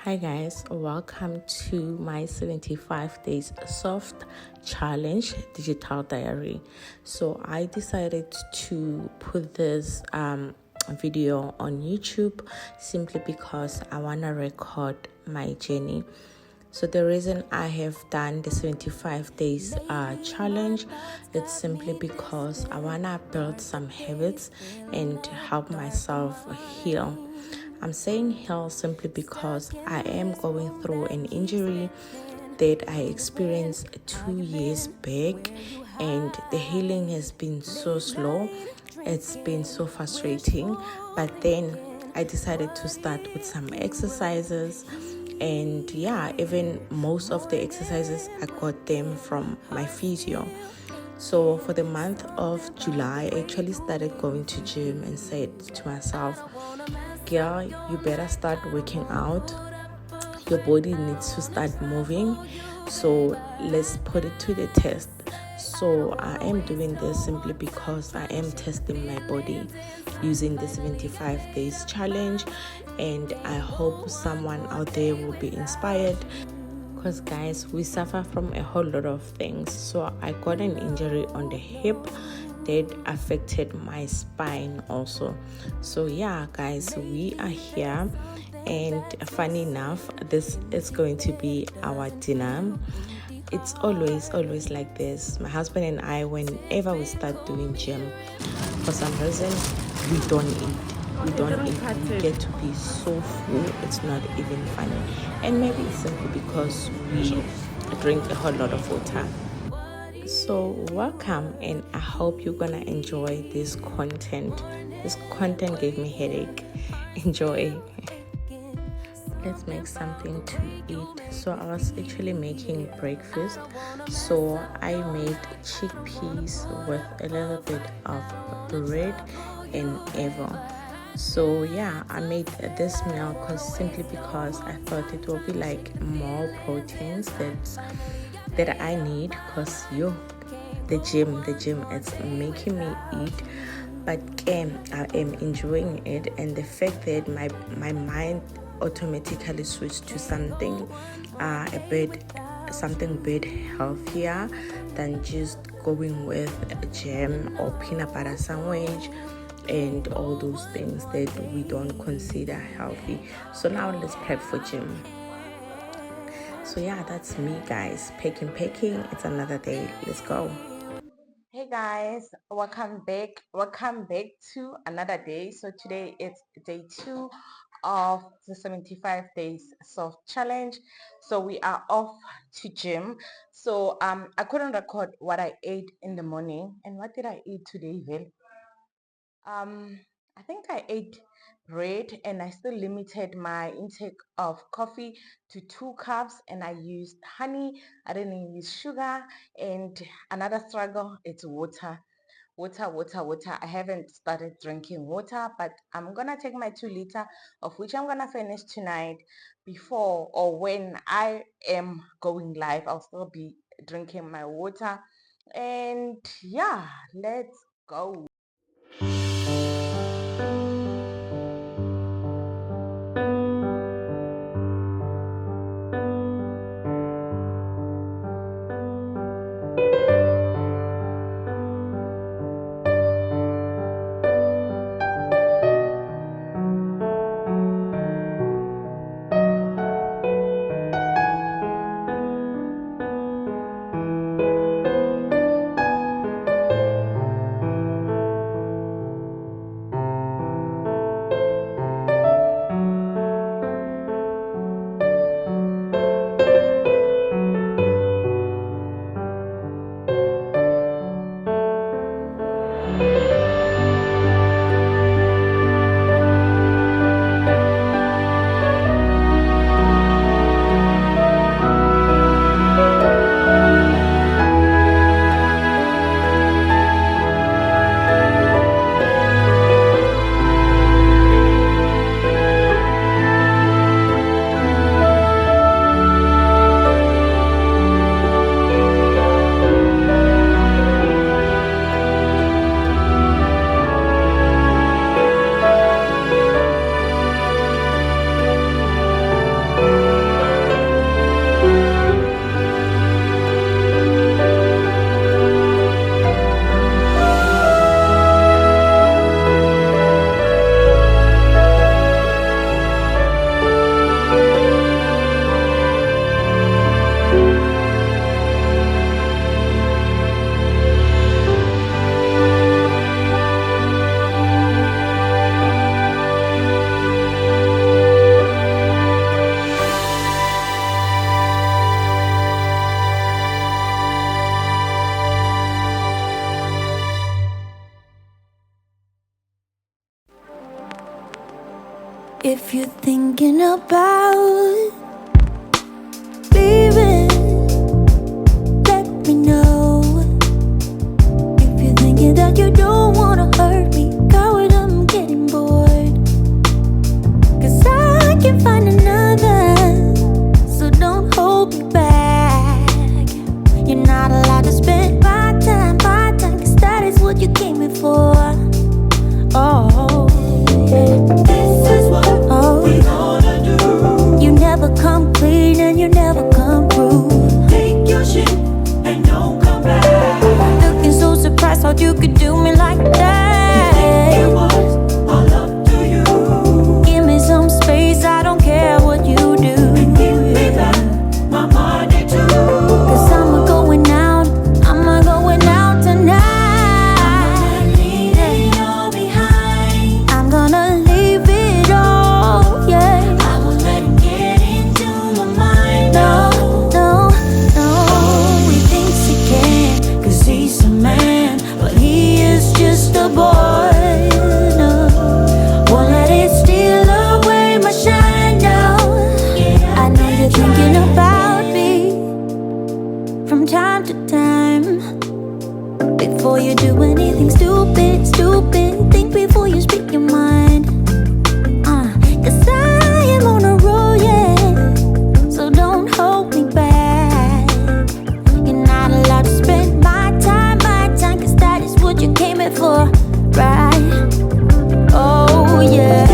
Hi guys, welcome to my 75 days soft challenge digital diary. So I decided to put this video on YouTube simply because I want to record my journey. So the reason I have done the 75 days challenge, it's simply because I want to build some habits and help myself heal. I'm saying heal simply because I am going through an injury that I experienced 2 years back, and the healing has been so slow. It's been so frustrating, but then I decided to start with some exercises, and even most of the exercises I got them from my physio. So for the month of July, I actually started going to gym and said to myself, girl, you better start working out. Your body needs to start moving. So let's put it to the test. So I am doing this simply because I am testing my body using the 75 days challenge, and I hope someone out there will be inspired, because guys, we suffer from a whole lot of things. So I got an injury on the hip that affected my spine also. So guys, we are here, and funny enough, this is going to be our dinner. It's always like this. My husband and I, whenever we start doing gym, for some reason we don't eat. We don't eat. We get to be so full, it's not even funny. And maybe it's simply because we drink a whole lot of water. So welcome, and I hope you're gonna enjoy this content. This content gave me headache. Enjoy. Let's make something to eat. So I was actually making breakfast. So I made chickpeas with a little bit of bread and evo. So I made this meal simply because I thought it will be like more proteins that I need, because the gym it's making me eat. But I am enjoying it, and the fact that my mind automatically switched to something something a bit healthier than just going with a jam or peanut butter sandwich and all those things that we don't consider healthy. So now let's prep for gym. So that's me, guys. Packing. It's another day. Let's go. Hey guys, welcome back. Welcome back to another day. So today it's day 2 of the 75 days soft challenge. So we are off to gym. So I couldn't record what I ate in the morning. And what did I eat today, Vel? Um, I think I ate bread, and I still limited my intake of coffee to 2 cups, and I used honey. I didn't use sugar. And another struggle, it's water. Water. I haven't started drinking water, but I'm gonna take my 2 liter, of which I'm gonna finish tonight. Before or when I am going live, I'll still be drinking my water. And let's go. If you're thinking about leaving, let me know. If you're thinking that you don't wanna hurt me, coward, I'm getting bored. 'Cause I can find another, so don't hold me back. You're not allowed to spend my time, 'cause that is what you came here for. Oh, This is what we gonna do. you never come clean and you never come through. Take your shit and don't come back. Looking so surprised how you could do me like that. It was all up to you. Give me some space, I don't care what you do. Give me back my money too. 'Cause I'm a going out tonight. Leaving all behind. I'm gonna leave it all, yeah. I won't let him get into my mind. No, he thinks he can, 'cause he's a man, but he is just a boy. No, won't let it steal away my shine now. I know you're thinking about me from time to time. Before you do anything stupid, think before you speak your mind. 'Cause I am on a roll, yeah, so don't hold me back. You're not allowed to spend my time, 'cause that is what you came here for, right? Oh yeah.